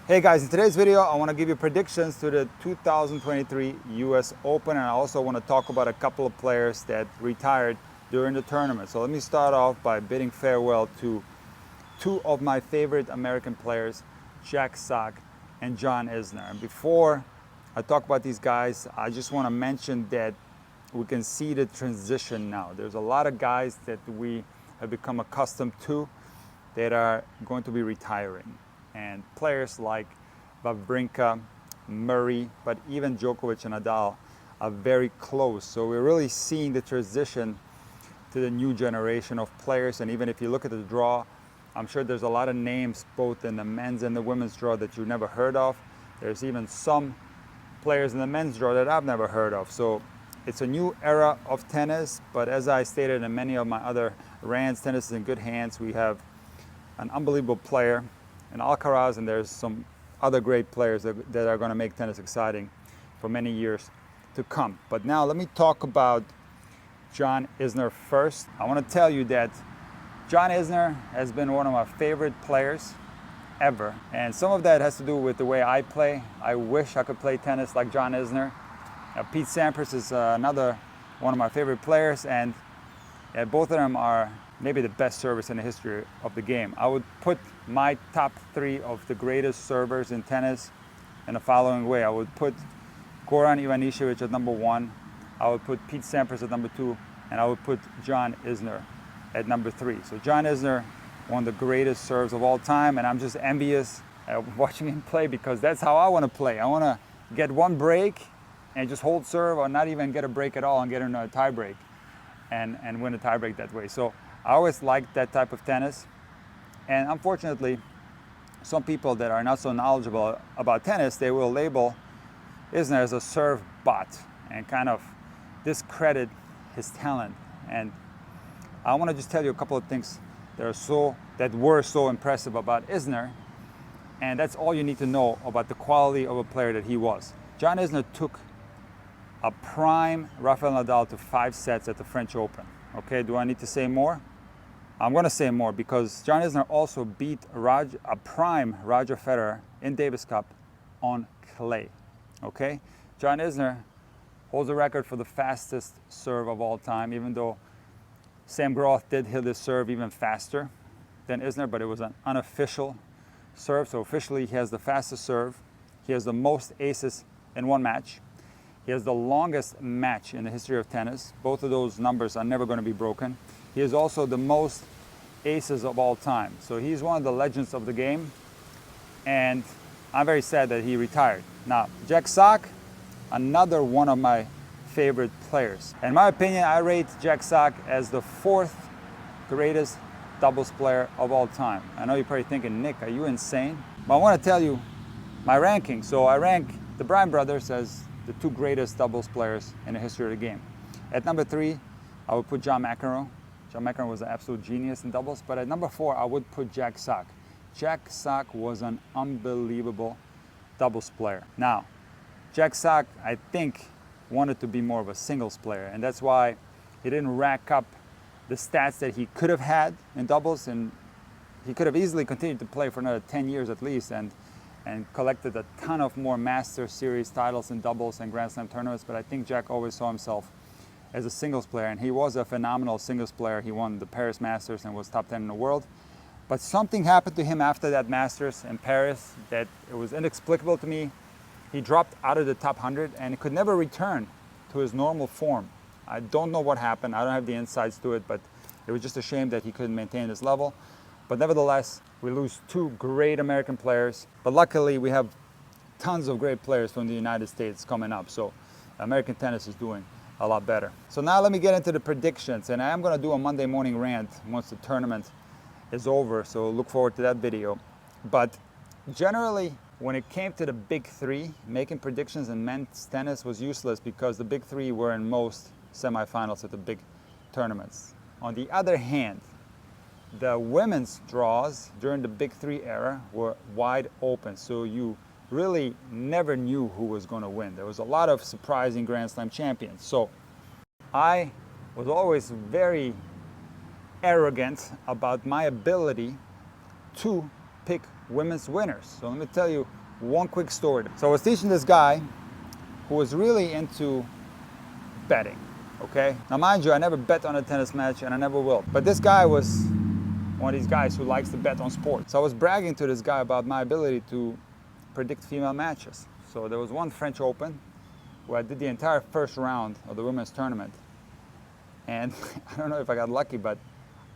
Hey guys, in today's video I want to give you predictions to the 2023 US Open, and I also want to talk about a couple of players that retired during the tournament. So let me start off by bidding farewell to two of my favorite American players, Jack Sock and John Isner. And before I talk about these guys, I just want to mention that we can see the transition now. There's a lot of guys that we have become accustomed to that are going to be retiring. And players like Wawrinka, Murray, but even Djokovic and Nadal are very close. So we're really seeing the transition to the new generation of players. And even if you look at the draw, I'm sure there's a lot of names both in the men's and the women's draw that you've never heard of. There's even some players in the men's draw that I've never heard of. So it's a new era of tennis, but as I stated in many of my other rants, tennis is in good hands. We have an unbelievable player in Alcaraz, and there's some other great players that are going to make tennis exciting for many years to come. But now let me talk about John Isner first. I want to tell you that John Isner has been one of my favorite players ever, and some of that has to do with the way I play. I wish I could play tennis like John Isner. Pete Sampras is another one of my favorite players, and both of them are maybe the best servers in the history of the game. I would put my top three of the greatest servers in tennis in the following way. I would put Goran Ivanisevic at number one, I would put Pete Sampras at number two, and I would put John Isner at number three. So John Isner, one of the greatest serves of all time, and I'm just envious watching him play because that's how I want to play. I want to get one break and just hold serve, or not even get a break at all and get in a tie break and win a tie break that way. So I always liked that type of tennis, and unfortunately some people that are not so knowledgeable about tennis, they will label Isner as a serve bot and kind of discredit his talent. And I want to just tell you a couple of things that were so impressive about Isner, and that's all you need to know about the quality of a player that he was. John Isner took a prime Rafael Nadal to 5 sets at the French Open. Okay, do I need to say more? I'm going to say more because John Isner also beat a prime Roger Federer in Davis Cup on clay. Okay, John Isner holds the record for the fastest serve of all time, even though Sam Groth did hit his serve even faster than Isner, but it was an unofficial serve. So officially he has the fastest serve. He has the most aces in one match. He has the longest match in the history of tennis. Both of those numbers are never going to be broken. He is also the most aces of all time. So he's one of the legends of the game, and I'm very sad that he retired. Now, Jack Sock, another one of my favorite players. In my opinion, I rate Jack Sock as the 4th greatest doubles player of all time. I know you're probably thinking, Nick, are you insane? But I want to tell you my ranking. So I rank the Bryan brothers as the 2 greatest doubles players in the history of the game. At number 3, I would put John McEnroe. John McEnroe was an absolute genius in doubles. But at number 4, I would put Jack Sock. Jack Sock was an unbelievable doubles player. Now, Jack Sock, I think, wanted to be more of a singles player, and that's why he didn't rack up the stats that he could have had in doubles, and he could have easily continued to play for another 10 years at least and collected a ton of more Master Series titles in doubles and Grand Slam tournaments. But I think Jack always saw himself as a singles player, and he was a phenomenal singles player. He won the Paris Masters and was top 10 in the world. But something happened to him after that Masters in Paris that it was inexplicable to me. He dropped out of the top 100 and he could never return to his normal form. I don't know what happened. I don't have the insights to it, but it was just a shame that he couldn't maintain his level. But nevertheless, we lose 2 great American players. But luckily, we have tons of great players from the United States coming up. So American tennis is doing a lot better. So now let me get into the predictions. And I am going to do a Monday morning rant once the tournament is over. So look forward to that video. But generally, when it came to the big 3, making predictions in men's tennis was useless because the big 3 were in most semifinals at the big tournaments. On the other hand, the women's draws during the big 3 era were wide open, so you really never knew who was going to win. There was a lot of surprising Grand Slam champions. So I was always very arrogant about my ability to pick women's winners. So let me tell you one quick story. So I was teaching this guy who was really into betting, okay? Now mind you, I never bet on a tennis match and I never will. But this guy was one of these guys who likes to bet on sports. So I was bragging to this guy about my ability to predict female matches. So there was one French Open where I did the entire first round of the women's tournament. And I don't know if I got lucky, but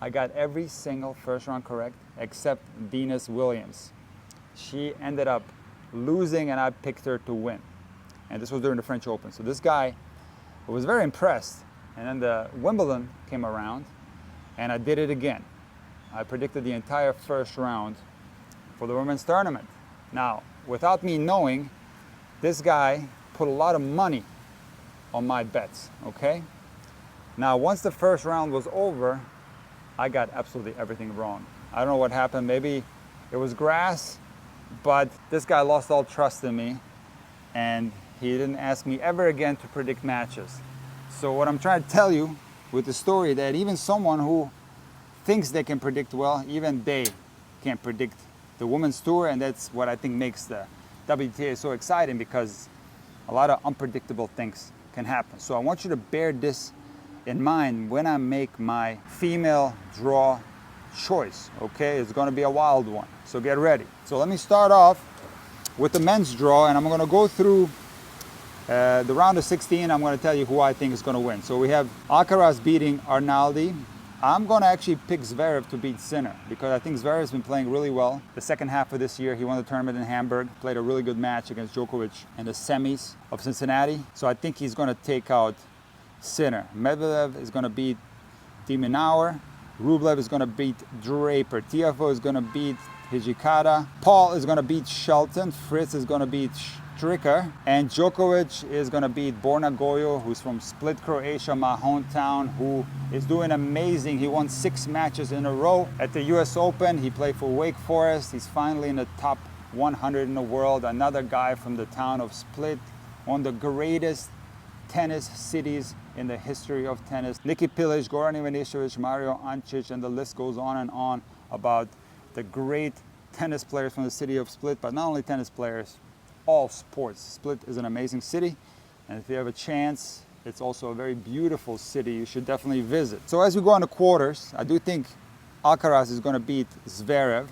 I got every single first round correct except Venus Williams. She ended up losing and I picked her to win. And this was during the French Open. So this guy was very impressed. And then the Wimbledon came around and I did it again. I predicted the entire first round for the women's tournament. Now, without me knowing, this guy put a lot of money on my bets, okay? Now, once the first round was over, I got absolutely everything wrong. I don't know what happened. Maybe it was grass, but this guy lost all trust in me and he didn't ask me ever again to predict matches. So what I'm trying to tell you with the story, that even someone who thinks they can predict well, even they can't predict the women's tour, and that's what I think makes the WTA so exciting, because a lot of unpredictable things can happen. So I want you to bear this in mind when I make my female draw choice, okay? It's gonna be a wild one, so get ready. So let me start off with the men's draw, and I'm gonna go through the round of 16. I'm gonna tell you who I think is gonna win. So we have Alcaraz beating Arnaldi. I'm going to actually pick Zverev to beat Sinner, because I think Zverev's been playing really well. The second half of this year, he won the tournament in Hamburg, played a really good match against Djokovic in the semis of Cincinnati. So I think he's going to take out Sinner. Medvedev is going to beat de Minaur. Rublev is going to beat Draper. Tiafoe is going to beat Hijikata. Paul is going to beat Shelton. Fritz is going to beat Stricker. And Djokovic is going to beat Borna Gojo, who's from Split, Croatia, my hometown, who is doing amazing. He won 6 matches in a row at the US Open. He played for Wake Forest. He's finally in the top 100 in the world. Another guy from the town of Split, one of the greatest tennis cities in the history of tennis. Niki Pilic, Goran Ivanišević, Mario Ancic, and the list goes on about the great tennis players from the city of Split, but not only tennis players, all sports. Split is an amazing city, and if you have a chance, it's also a very beautiful city. You should definitely visit. So as we go on the quarters, I do think Alcaraz is going to beat Zverev.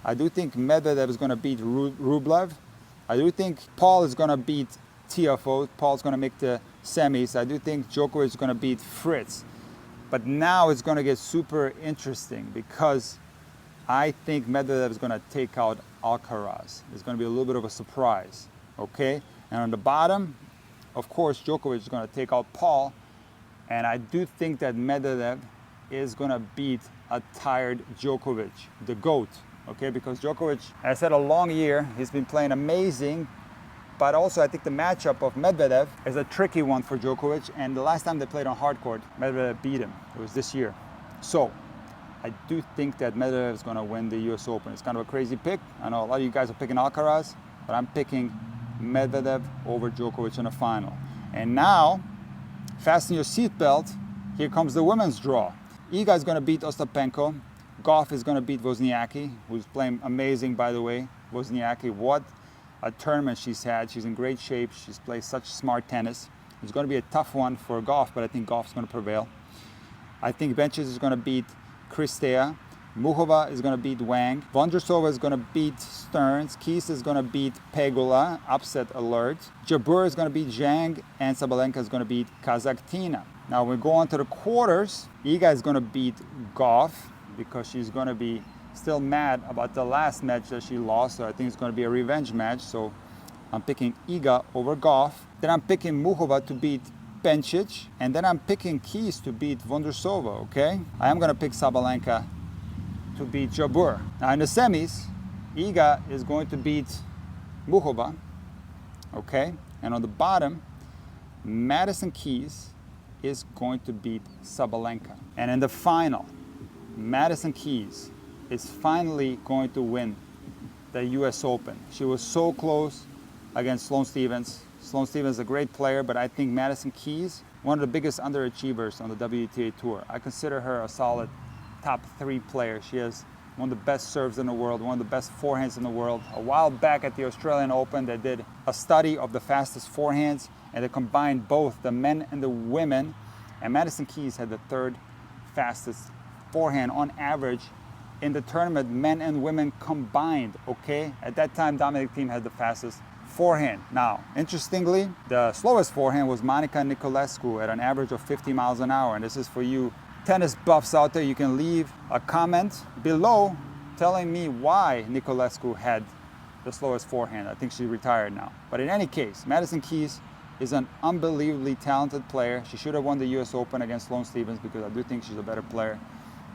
I do think Medvedev is going to beat Rublev. I do think Paul is going to beat Tiafoe. Paul's going to make the semis. I do think Djokovic is going to beat Fritz. But now it's going to get super interesting, because I think Medvedev is going to take out Alcaraz. It's going to be a little bit of a surprise, okay? And on the bottom, of course, Djokovic is going to take out Paul. And I do think that Medvedev is going to beat a tired Djokovic, the GOAT, okay? Because Djokovic has had a long year. He's been playing amazing. But also, I think the matchup of Medvedev is a tricky one for Djokovic. And the last time they played on hard court, Medvedev beat him. It was this year. So I do think that Medvedev is going to win the US Open. It's kind of a crazy pick. I know a lot of you guys are picking Alcaraz, but I'm picking Medvedev over Djokovic in the final. And now, fasten your seatbelt. Here comes the women's draw. Iga is going to beat Ostapenko. Gauff is going to beat Wozniacki, who's playing amazing, by the way. Wozniacki, what a tournament she's had. She's in great shape. She's played such smart tennis. It's going to be a tough one for Gauff, but I think Gauff's going to prevail. I think Bencic is going to beat Kristea. Muchova is going to beat Wang. Vondrousova is going to beat Stearns. Keys is going to beat Pegula. Upset alert. Jabeur is going to beat Zhang. And Sabalenka is going to beat Kazakhtina. Now we go on to the quarters. Iga is going to beat Gauff, because she's going to be still mad about the last match that she lost. So I think it's going to be a revenge match. So I'm picking Iga over Gauff. Then I'm picking Muchova to beat Bencic, and then I'm picking Keys to beat Vondrousova, okay? I am going to pick Sabalenka to beat Jabeur. Now in the semis, Iga is going to beat Muchova, okay? And on the bottom, Madison Keys is going to beat Sabalenka. And in the final, Madison Keys is finally going to win the US Open. She was so close against Sloane Stephens. Sloane Stephens is a great player, but I think Madison Keys, one of the biggest underachievers on the WTA Tour. I consider her a solid top 3 player. She has one of the best serves in the world, one of the best forehands in the world. A while back at the Australian Open, they did a study of the fastest forehands, and they combined both the men and the women, and Madison Keys had the third fastest forehand on average in the tournament, men and women combined, okay? At that time, Dominic Thiem had the fastest forehand. Now, interestingly, the slowest forehand was Monica Niculescu at an average of 50 miles an hour. And this is for you tennis buffs out there. You can leave a comment below telling me why Niculescu had the slowest forehand. I think she's retired now. But in any case, Madison Keys is an unbelievably talented player. She should have won the US Open against Sloane Stephens because I do think she's a better player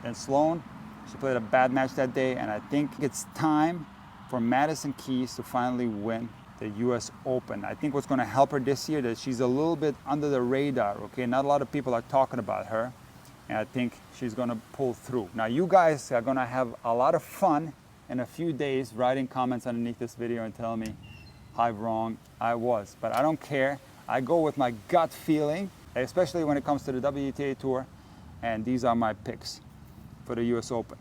than Sloane. She played a bad match that day, and I think it's time for Madison Keys to finally win the US Open. I think what's going to help her this year is that she's a little bit under the radar, okay? Not a lot of people are talking about her, and I think she's going to pull through. Now, you guys are going to have a lot of fun in a few days writing comments underneath this video and telling me how wrong I was. But I don't care. I go with my gut feeling, especially when it comes to the WTA Tour, and these are my picks for the US Open.